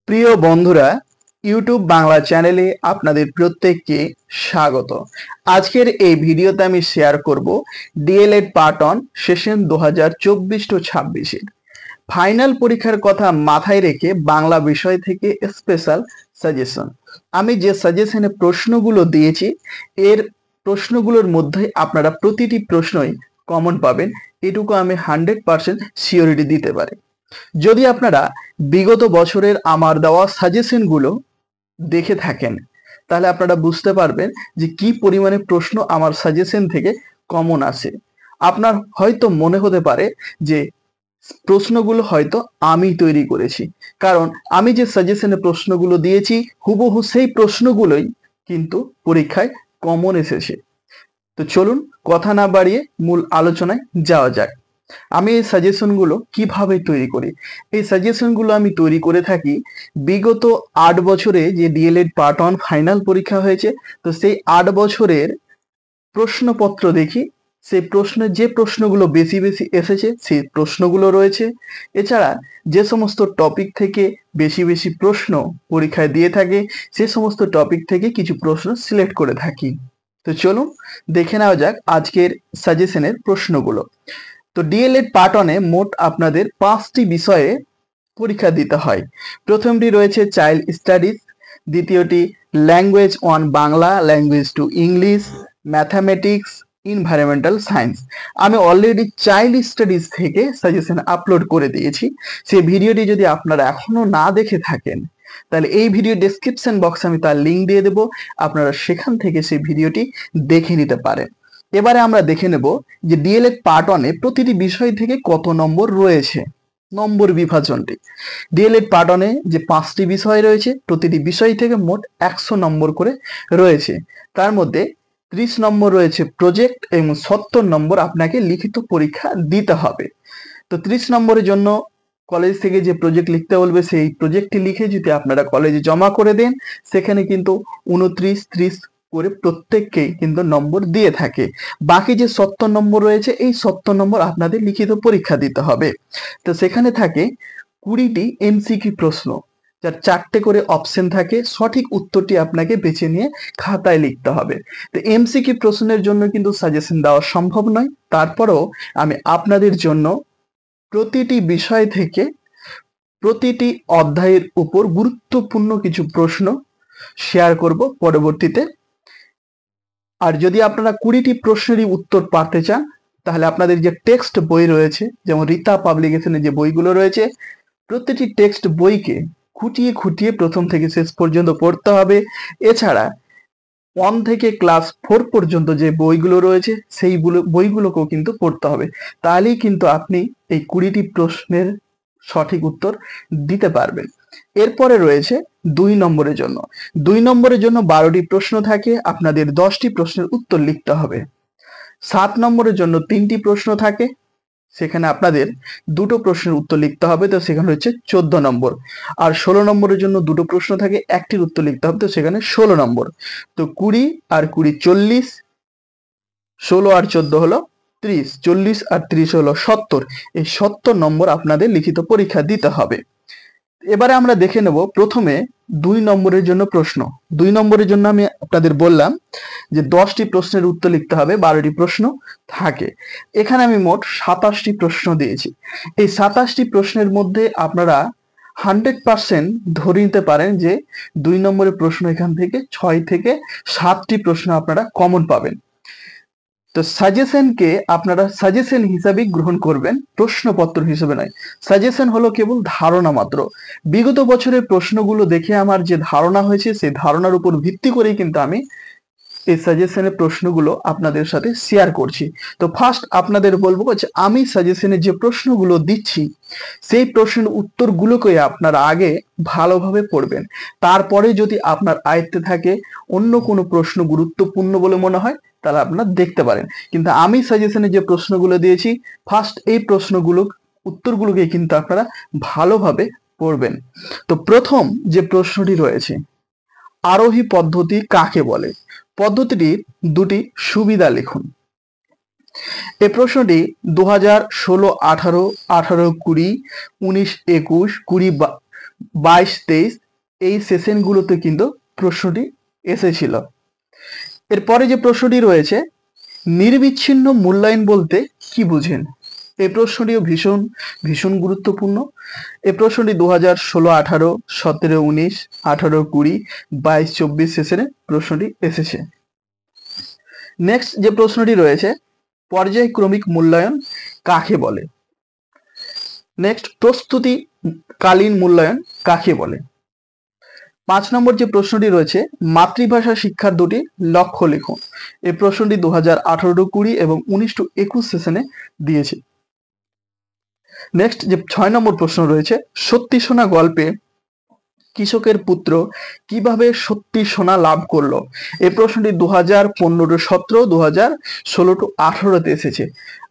প্রিয় বন্ধুরা, ইউটিউব বাংলা চ্যানেলে আপনাদের প্রত্যেককে স্বাগত। আজকের এই ভিডিওতে আমি শেয়ার করব DElEd part on session 2024-26 final পরীক্ষার কথা মাথায় রেখে বাংলা বিষয় থেকে স্পেশাল সাজেশন। আমি যে সাজেশনে প্রশ্নগুলো দিয়েছি এর প্রশ্নগুলোর মধ্যে আপনারা প্রতিটি প্রশ্নই কমন পাবেন, এটুকু আমি 100% সিওরিটি দিতে পারি। যদি আপনারা বিগত বছরের আমার দেওয়া সাজেশনগুলো দেখে থাকেন তাহলে আপনারা বুঝতে পারবেন যে কি পরিমাণে প্রশ্ন আমার সাজেশন থেকে কমন আসে। আপনার হয়তো মনে হতে পারে যে প্রশ্নগুলো হয়তো আমি তৈরি করেছি, কারণ আমি যে সাজেশনে প্রশ্নগুলো দিয়েছি হুবহু সেই প্রশ্নগুলোই কিন্তু পরীক্ষায় কমন এসেছে। তো চলুন কথা না বাড়িয়ে মূল আলোচনায় যাওয়া যাক। আমি এই সাজেশনগুলো কিভাবে তৈরি করি। এই সাজেশনগুলো আমি তৈরি করে থাকি বিগত 8 বছরে যে ডিএলএড পার্ট 1 ফাইনাল পরীক্ষা হয়েছে, তো সেই 8 বছরের প্রশ্নপত্র দেখি, সেই প্রশ্নের যে প্রশ্নগুলো বেশি বেশি এসেছে সেই প্রশ্নগুলো রয়েছে। এছাড়া যে সমস্ত টপিক থেকে বেশি বেশি প্রশ্ন পরীক্ষায় দিয়ে থাকে সে সমস্ত টপিক থেকে কিছু প্রশ্ন সিলেক্ট করে থাকি। তো চলুন দেখে নেওয়া যাক আজকের সাজেশনের প্রশ্নগুলো। তো ডিএলএড পার্ট 1-এ মোট আপনাদের 5টি বিষয়ে পরীক্ষা দিতে হয়। প্রথমটি রয়েছে চাইল্ড স্টাডিজ, দ্বিতীয়টি language 1 Bangla, language 2 English, mathematics, environmental science. আমি অলরেডি চাইল্ড স্টাডিজ থেকে সাজেশন আপলোড করে দিয়েছি। সেই ভিডিওটি যদি আপনারা এখনো না দেখে থাকেন তাহলে এই ভিডিও ডেসক্রিপশন বক্সে আমি তার লিঙ্ক দিয়ে দেবো, আপনারা সেখান থেকে সেই ভিডিওটি দেখে নিতে পারেন। এবারে আমরা দেখে নেব যে ডিএলএড পার্ট 1-এ প্রতিটি বিষয় থেকে কত নম্বর রয়েছে, নম্বর বিভাজনটি। ডিএলএড পার্ট 1-এ যে 5টি বিষয় রয়েছে প্রতিটি বিষয় থেকে মোট 100 নম্বর করে রয়েছে। তার মধ্যে 30 নম্বর রয়েছে প্রজেক্ট এবং 70 নম্বর আপনাকে লিখিত পরীক্ষা দিতে হবে। তো 30 নম্বরের জন্য কলেজ থেকে যে প্রজেক্ট লিখতে বলবে সেই প্রজেক্টটি লিখে যদি আপনারা কলেজে জমা করে দেন সেখানে কিন্তু 29, 30 করে প্রত্যেককেই কিন্তু নম্বর দিয়ে থাকে। বাকি যে 70 নম্বর রয়েছে এই 70 নম্বর আপনাদের লিখিত পরীক্ষা দিতে হবে। তো সেখানে থাকে 20টি এমসিকিউ প্রশ্ন, যার 4টে করে অপশন থাকে। সঠিক উত্তরটি আপনাকে বেছে নিয়ে খাতায় লিখতে হবে। তো এমসিকিউ প্রশ্নের জন্য কিন্তু সাজেশন দেওয়া সম্ভব নয়, তারপরেও আমি আপনাদের জন্য প্রতিটি বিষয় থেকে প্রতিটি অধ্যায়ের উপর গুরুত্বপূর্ণ কিছু প্রশ্ন শেয়ার করব পরবর্তীতে। আর যদি আপনারা 20টি প্রশ্নেরই উত্তর পারতে চান তাহলে আপনাদের যে টেক্সট বই রয়েছে, যেমন রীতা পাবলিকেশনের যে বইগুলো রয়েছে, প্রতিটি টেক্সট বইকে খুঁটিয়ে খুঁটিয়ে প্রথম থেকে শেষ পর্যন্ত পড়তে হবে। এছাড়া 1 থেকে ক্লাস 4 পর্যন্ত যে বইগুলো রয়েছে সেই বইগুলোকেও কিন্তু পড়তে হবে। তাহলেই কিন্তু আপনি এই 20টি প্রশ্নের সঠিক উত্তর দিতে পারবেন। এরপরে রয়েছে 2 নম্বরের জন্য। 2 নম্বরের জন্য 12টি প্রশ্ন থাকে, আপনাদের 10টি প্রশ্নের উত্তর লিখতে হবে। 7 নম্বরের জন্য 3টি প্রশ্ন থাকে, সেখানে আপনাদের 2টো প্রশ্নের উত্তর লিখতে হবে, তো সেখানে হচ্ছে 14 নম্বর। আর 16 নম্বরের জন্য 2টো প্রশ্ন থাকে, একটির উত্তর লিখতে হবে, তো সেখানে 16 নম্বর। তো 20 আর 20 40, 16 আর 14 হলো 30, 40 আর 30 হলো 70। এই 70 নম্বর আপনাদের লিখিত পরীক্ষা দিতে হবে। এবারে আমরা দেখে নেব প্রথমে 2 নম্বরের জন্য প্রশ্ন। 2 নম্বরের জন্য আমি আপনাদের বললাম যে 10টি প্রশ্নের উত্তর লিখতে হবে, 12টি প্রশ্ন থাকে। এখানে আমি মোট 27টি প্রশ্ন দিয়েছি। এই 27টি প্রশ্নের মধ্যে আপনারা 100% ধরে নিতে পারেন যে 2 নম্বরের প্রশ্ন এখান থেকে 6 থেকে 7টি প্রশ্ন আপনারা কমন পাবেন। তো সাজেশনকে আপনারা সাজেশন হিসাবে গ্রহণ করবেন, প্রশ্নপত্র হিসেবে নয়। সাজেশন হলো কেবল ধারণা মাত্র। বিগত বছরের প্রশ্নগুলো দেখে আমার যে ধারণা হয়েছে সেই ধারণার উপর ভিত্তি করেই কিন্তু আমি এই সাজেশনের প্রশ্নগুলো আপনাদের সাথে শেয়ার করছি। তো ফার্স্ট আপনাদের বলবো যে আমি সাজেশনে যে প্রশ্নগুলো দিচ্ছি সেই প্রশ্নের উত্তরগুলোকে আপনারা আগে ভালোভাবে পড়বেন। তারপরে যদি আপনার আয়ত্তে থাকে অন্য কোনো প্রশ্ন গুরুত্বপূর্ণ বলে মনে হয় তাহলে আপনারা দেখতে পারেন, কিন্তু আমি সাজেশনে যে প্রশ্নগুলো দিয়েছি ফার্স্ট এই প্রশ্নগুলো উত্তরগুলোকে কিন্তু আপনারা ভালোভাবে পড়বেন। তো প্রথম যে প্রশ্নটি রয়েছে, আরোহী পদ্ধতি কাকে বলে? পদ্ধতিটির 2টি সুবিধা লিখুন। এই প্রশ্নটি 2016, 18, 18, 20, 19, 21, 22-23 এই সেশনগুলোতে কিন্তু প্রশ্নটি এসেছিল। এরপরে যে প্রশ্নটি রয়েছে, নিরবিচ্ছিন্ন মূল্যায়ন বলতে কি বুঝেন? এই প্রশ্নটিও ভীষণ ভীষণ গুরুত্বপূর্ণ। এই প্রশ্নটি 2016-18, 17-19, 18-20, 22-24 সেশনে প্রশ্নটি এসেছে। নেক্সট যে প্রশ্নটি রয়েছে, পর্যায়ক্রমিক মূল্যায়ন কাকে বলে? নেক্সট, প্রস্তুতিকালীন মূল্যায়ন কাকে বলে? 5 নম্বর যে প্রশ্নটি রয়েছে, মাতৃভাষা শিক্ষার দুটি লক্ষ্য লিখুন। এই প্রশ্নটি 2018-20 এবং 19-21 সেশনে দিয়েছে। নেক্সট যে 6 নম্বর প্রশ্ন রয়েছে, সত্যি সোনা গল্পে কৃষকের পুত্র কিভাবে সত্যি সোনা লাভ করলো? এই প্রশ্নটি 2015-17, 2016-18 এসেছে।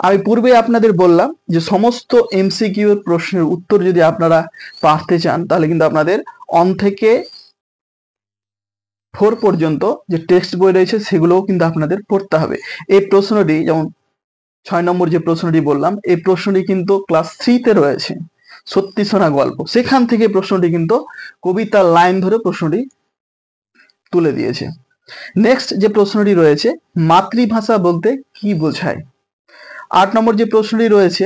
আমি পূর্বে আপনাদের বললাম যে সমস্ত এমসিকিউ এর প্রশ্নের উত্তর যদি আপনারা পারতে চান তাহলে কিন্তু আপনাদের 1 থেকে 4 পর্যন্ত যে টেক্সট বই রয়েছে সেগুলোও কিন্তু আপনাদের পড়তে হবে। এই প্রশ্নটি, যেমন 6 নম্বর যে প্রশ্নটি বললাম, এই প্রশ্নটি কিন্তু ক্লাস 3 তে রয়েছে, সত্যি সোনা গল্প। সেখান থেকে প্রশ্নটি কিন্তু কবিতার লাইন ধরে প্রশ্নটি তুলে দিয়েছে। নেক্সট যে প্রশ্নটি রয়েছে, মাতৃভাষা বলতে কি বোঝায়? 8 নম্বর যে প্রশ্নটি রয়েছে,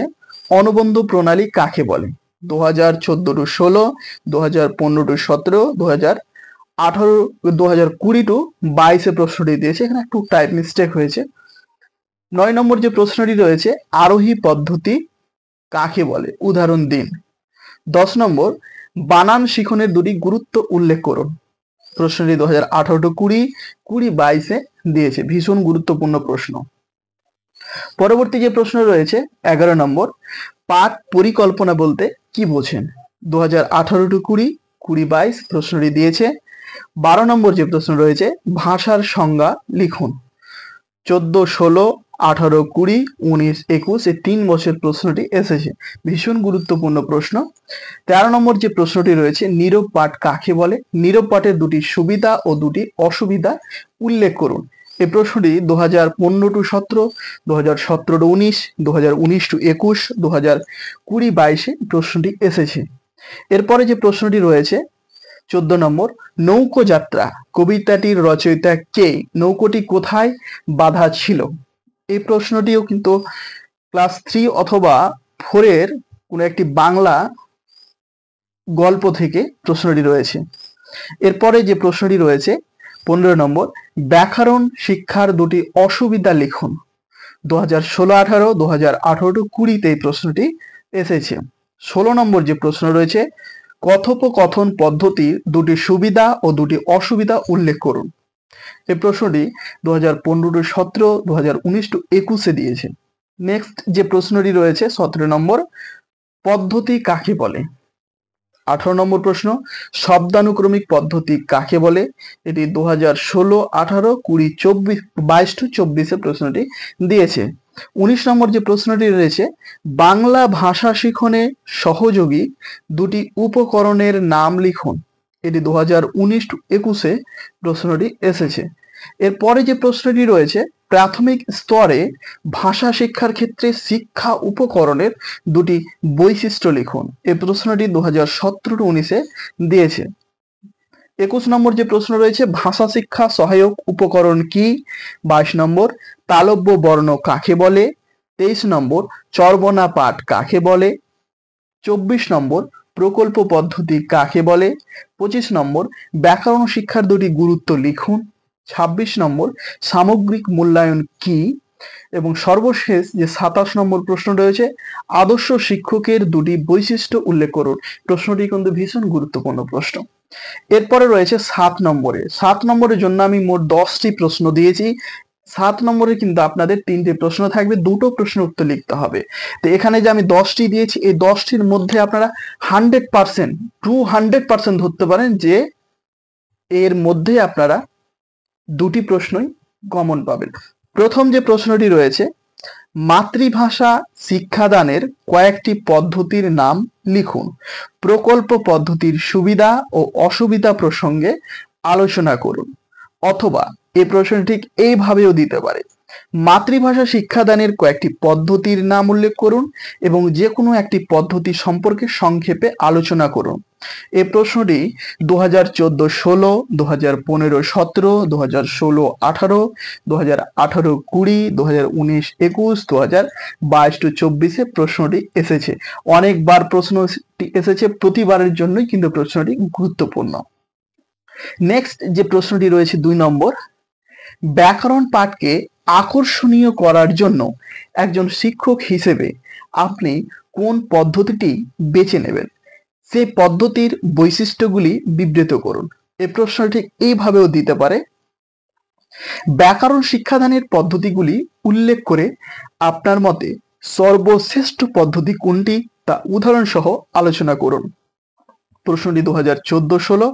অনুবন্ধ প্রণালী কাকে বলে? 2014-16, 2015-17, 2018-2020 প্রশ্নটি দিয়েছে, এখানে একটু টাইপ মিস্টেক হয়েছে। 9 নম্বর যে প্রশ্নটি রয়েছে, আরোহী পদ্ধতি কাকে বলে? উদাহরণ দিন। 10 নম্বর, বানান শিখনের দুটি গুরুত্ব উল্লেখ করুন। প্রশ্নটি 2018-20, 20-22 দিয়েছে, ভীষণ গুরুত্বপূর্ণ প্রশ্ন। পরবর্তী যে প্রশ্ন রয়েছে 11 নম্বর, পাঠ পরিকল্পনা বলতে কি বোঝেন? 2018-20, 20-22 প্রশ্নটি দিয়েছে। 12 নম্বর যে প্রশ্ন রয়েছে, ভাষার সংজ্ঞা লিখুন। 14-16, 18-20, 19-21 এই 3 বছর প্রশ্নটি এসেছে, ভীষণ গুরুত্বপূর্ণ প্রশ্ন। 13 নম্বর যে প্রশ্নটি রয়েছে, নীরব পাঠ কাকে বলে? নীরব পাঠের দুটি সুবিধা ও দুটি অসুবিধা উল্লেখ করুন। এই প্রশ্নটি 2015-17, 2017-19, 2019-21, 2020-22 প্রশ্নটি এসেছে। এরপরে যে প্রশ্নটি রয়েছে 14 নম্বর, নৌকো যাত্রা কবিতাটির রচয়িতা কে? নৌকোটি কোথায় বাঁধা ছিল? এই প্রশ্নটিও কিন্তু ক্লাস 3 অথবা 4 এর কোনো একটি বাংলা গল্প থেকে প্রশ্নটি রয়েছে। এরপরে যে প্রশ্নটি রয়েছে 15 নম্বর, ব্যাকরণ শিক্ষার দুটি অসুবিধা লিখুন। 2016-18, 2018-20 এই প্রশ্নটি এসেছে। 16 নম্বর যে প্রশ্ন রয়েছে, কথোপকথন পদ্ধতির দুটি সুবিধা ও দুটি অসুবিধা উল্লেখ করুন। এই প্রশ্নটি 2015-17, 2019-21 দিয়েছে। নেক্সট যে প্রশ্নটি রয়েছে 17 নম্বর, পদ্ধতি কাকে বলে? 18 নম্বর প্রশ্ন, শব্দানুক্রমিক পদ্ধতি কাকে বলে? এটি 2016-18, 20-24, 22-24 প্রশ্নটি দিয়েছে। 19 নম্বর যে প্রশ্নটি রয়েছে, বাংলা ভাষা শিখনে সহযোগী দুটি উপকরণের নাম লিখুন। এটি 2019-21 প্রশ্নটি এসেছে। এরপরে যে প্রশ্নটি রয়েছে, প্রাথমিক স্তরে ভাষা শিক্ষার ক্ষেত্রে শিক্ষা উপকরণের দুটি বৈশিষ্ট্য লিখুন। এই প্রশ্নটি 2017-19 দিয়েছে। 21 নম্বর যে প্রশ্ন রয়েছে, ভাষা শিক্ষা সহায়ক উপকরণ কি? 22 নম্বর, তালব্য বর্ণ কাকে বলে? 23 নম্বর, চর্বণা পাঠ কাকে বলে? 24 নম্বর, প্রকল্প পদ্ধতি কাকে বলে? 25 নম্বর, ব্যাকরণ শিক্ষার দুটি গুরুত্ব লিখুন। 26 নম্বর, সামগ্রিক মূল্যায়ন কি? এবং সর্বশেষ যে 27 নম্বর প্রশ্ন রয়েছে, আদর্শ শিক্ষকের দুটি বৈশিষ্ট্য উল্লেখ করুন। প্রশ্নটি কিন্তু ভীষণ গুরুত্বপূর্ণ প্রশ্ন। এরপরে রয়েছে 7 নম্বরে। 7 নম্বরের জন্য আমি মোট 10টি প্রশ্ন দিয়েছি। 7 নম্বরে কিন্তু আপনাদের 3টে প্রশ্ন থাকবে, 2টো প্রশ্নের উত্তর লিখতে হবে। তো এখানে যে আমি 10টি দিয়েছি, এই 10টির মধ্যে আপনারা 100%, 200% ধরতে পারেন যে এর মধ্যে আপনারা 2টি প্রশ্নই কমন পাবেন। প্রথম যে প্রশ্নটি রয়েছে, মাতৃভাষা শিক্ষাদানের কয়েকটি পদ্ধতির নাম লিখুন। প্রকল্প পদ্ধতির সুবিধা ও অসুবিধা প্রসঙ্গে আলোচনা করুন। অথবা এই প্রশ্নটি ঠিক এইভাবেও দিতে পারে, মাতৃভাষা শিক্ষাদানের কয়েকটি পদ্ধতির নাম উল্লেখ করুন এবং যে কোনো একটি পদ্ধতি সম্পর্কে সংক্ষেপে আলোচনা করুন। এই প্রশ্নটি 2014-16, 2015-17, 2016-18, 2018-20, 2019-21, 2022-24 প্রশ্নটি এসেছে। অনেকবার প্রশ্নটি এসেছে, প্রতিবারের জন্যই কিন্তু প্রশ্নটি গুরুত্বপূর্ণ। নেক্সট যে প্রশ্নটি রয়েছে 2 নম্বর, ব্যাকরণ পাঠকে আকর্ষণীয় করার জন্য একজন শিক্ষক হিসেবে আপনি কোন পদ্ধতিটি বেছে নেবেন? সেই পদ্ধতির বৈশিষ্ট্যগুলি বিবৃত করুন। এই প্রশ্নটি এইভাবেও দিতে পারে, ব্যাকরণ শিক্ষাদানের পদ্ধতিগুলি উল্লেখ করে আপনার মতে সর্বশ্রেষ্ঠ পদ্ধতি কোনটি তা উদাহরণ সহ আলোচনা করুন। প্রশ্নটি 2014-16,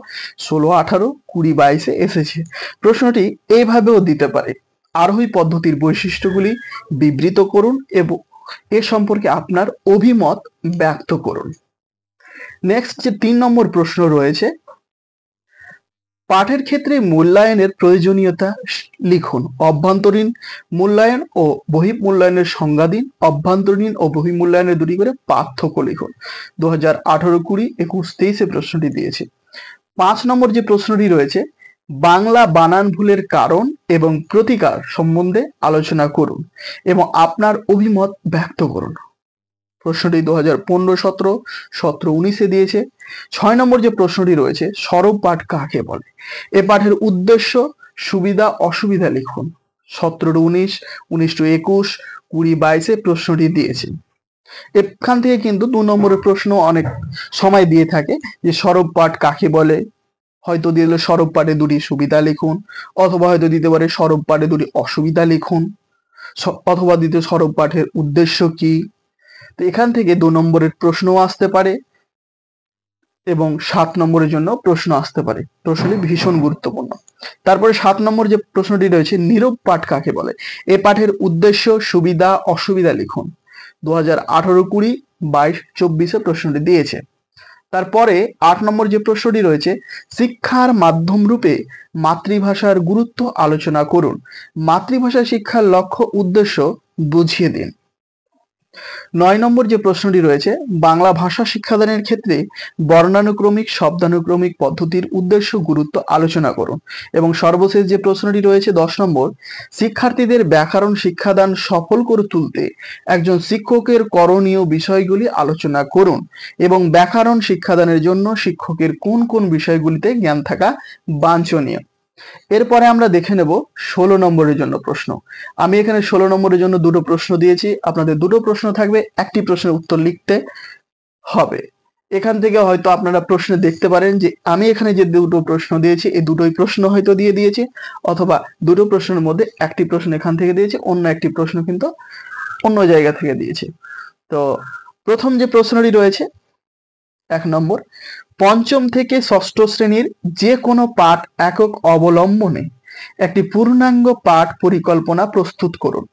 16-18, 20-22 এসেছে। প্রশ্নটি এইভাবেও দিতে পারে, আরোহী পদ্ধতির বৈশিষ্ট্যগুলি বিবৃত করুন এবং এ সম্পর্কে আপনার অভিমত ব্যক্ত করুন। নেক্সট যে 3 নম্বর প্রশ্ন রয়েছে, পাঠের ক্ষেত্রে মূল্যায়নের প্রয়োজনীয়তা লিখুন। অভ্যন্তরীণ মূল্যায়ন ও বহিঃমূল্যায়নের সংজ্ঞা দিন। অভ্যন্তরীণ ও বহিঃমূল্যায়নের দুটি করে পার্থক্য লিখুন। 2018-20, 21-23 প্রশ্নটি দিয়েছে। 5 নম্বর যে প্রশ্নটি রয়েছে, বাংলা বানান ভুলের কারণ এবং প্রতিকার সম্বন্ধে আলোচনা করুন এবং আপনার অভিমত ব্যক্ত করুন। প্রশ্নটি 2015-17, 17-19 দিয়েছে। 6 নম্বর যে প্রশ্নটি রয়েছে, সরব পাঠ কাকে বলে? এ পাঠের উদ্দেশ্য, সুবিধা, অসুবিধা লিখুন। 17-19, 19-21, 20-22 প্রশ্নটি দিয়েছে। এখান থেকে কিন্তু 2 নম্বরের প্রশ্ন অনেক সময় দিয়ে থাকে যে সরব পাঠ কাকে বলে, হয়তো দিয়ে দিল সরব পাঠে দুটি সুবিধা লিখুন, অথবা হয়তো দিতে পারে সরব পাঠে দুটি অসুবিধা লিখুন, অথবা দিতে সরব পাঠের উদ্দেশ্য কি। তো এখান থেকে 2 নম্বরের প্রশ্ন আসতে পারে এবং 7 নম্বরের জন্য প্রশ্ন আসতে পারে। প্রশ্নটি ভীষণ গুরুত্বপূর্ণ। তারপরে 7 নম্বর যে প্রশ্নটি রয়েছে, নীরব পাঠ কাকে বলে? এ পাঠের উদ্দেশ্য, সুবিধা, অসুবিধা লিখুন। 2018-20, 22-24 প্রশ্নটি দিয়েছে। তারপরে 8 নম্বর যে প্রশ্নটি রয়েছে, শিক্ষার মাধ্যম রূপে মাতৃভাষার গুরুত্ব আলোচনা করুন। মাতৃভাষা শিক্ষার লক্ষ্য উদ্দেশ্য বুঝিয়ে দিন। 9 নম্বর যে প্রশ্নটি রয়েছে, বাংলা ভাষা শিক্ষাদানের ক্ষেত্রে বর্ণানুক্রমিক শব্দানুক্রমিক পদ্ধতির উদ্দেশ্য গুরুত্ব আলোচনা করুন। এবং সর্বশেষ যে প্রশ্নটি রয়েছে 10 নম্বর, শিক্ষার্থীদের ব্যাকরণ শিক্ষাদান সফল করে তুলতে একজন শিক্ষকের করণীয় বিষয়গুলি আলোচনা করুন এবং ব্যাকরণ শিক্ষাদানের জন্য শিক্ষকের কোন কোন বিষয়গুলিতে জ্ঞান থাকা বাঞ্ছনীয়। এরপরে আমরা দেখে নেব 16 নম্বরের জন্য প্রশ্ন। আমি এখানে 16 নম্বরের জন্য দুটো প্রশ্ন দিয়েছি, আপনাদের দুটো প্রশ্ন থাকবে, একটি প্রশ্নের উত্তর লিখতে হবে। এখান থেকে হয়তো আপনারা প্রশ্ন দেখতে পারেন যে আমি এখানে যে দুটো প্রশ্ন দিয়েছি এই দুটোই প্রশ্ন হয়তো দিয়ে দিয়েছি, অথবা দুটো প্রশ্নের মধ্যে একটি প্রশ্ন এখান থেকে দিয়েছি, অন্য একটি প্রশ্ন কিন্তু অন্য জায়গা থেকে দিয়েছি। তো প্রথম যে প্রশ্নটি রয়েছে 1 নম্বর, পঞ্চম থেকে ষষ্ঠ শ্রেণীর যে কোনো পাঠ একক অবলম্বনে একটি পূর্ণাঙ্গ পাঠ পরিকল্পনা প্রস্তুত করুন।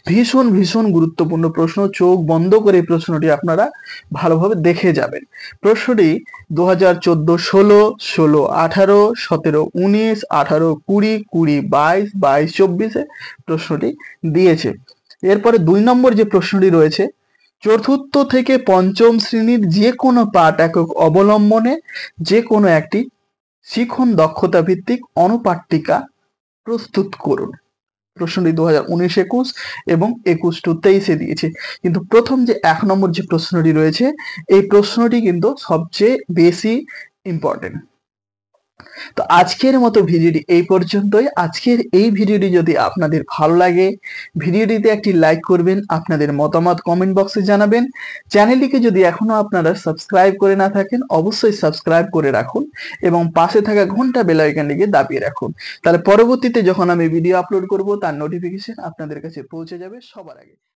ভীষণ ভীষণ গুরুত্বপূর্ণ প্রশ্ন, চোখ বন্ধ করে এই প্রশ্নটি আপনারা ভালোভাবে দেখে যাবেন। প্রশ্নটি 2014-16, 16-18, 17-19, 18-20, 20-22, 22-24 প্রশ্নটি দিয়েছে। এরপরে 2 নম্বর যে প্রশ্নটি রয়েছে, চতুর্থ থেকে পঞ্চম শ্রেণীর যে কোনো পাঠ একক অবলম্বনে যে কোনো একটি শিখন দক্ষতা ভিত্তিক অনুপাঠিকা প্রস্তুত করুন। প্রশ্নটি 2019-21 এবং 21-23 দিয়েছে। কিন্তু প্রথম যে 1 নম্বর যে প্রশ্নটি রয়েছে এই প্রশ্নটি কিন্তু সবচেয়ে বেশি ইম্পর্টেন্ট। তো আজকের মতো ভিডিওটি এই পর্যন্তই। আজকের এই ভিডিওটি যদি আপনাদের ভালো লাগে ভিডিওটিতে একটি লাইক করবেন, আপনাদের মতামত কমেন্ট বক্সে জানাবেন। চ্যানেলটিকে যদি এখনো আপনারা সাবস্ক্রাইব করে না থাকেন অবশ্যই সাবস্ক্রাইব করে রাখুন এবং পাশে থাকা ঘন্টা বেল আইকনটিকে দাবিয়ে রাখুন, তাহলে পরবর্তীতে যখন আমি ভিডিও আপলোড করব তার নোটিফিকেশন আপনাদের কাছে পৌঁছে যাবে সবার আগে।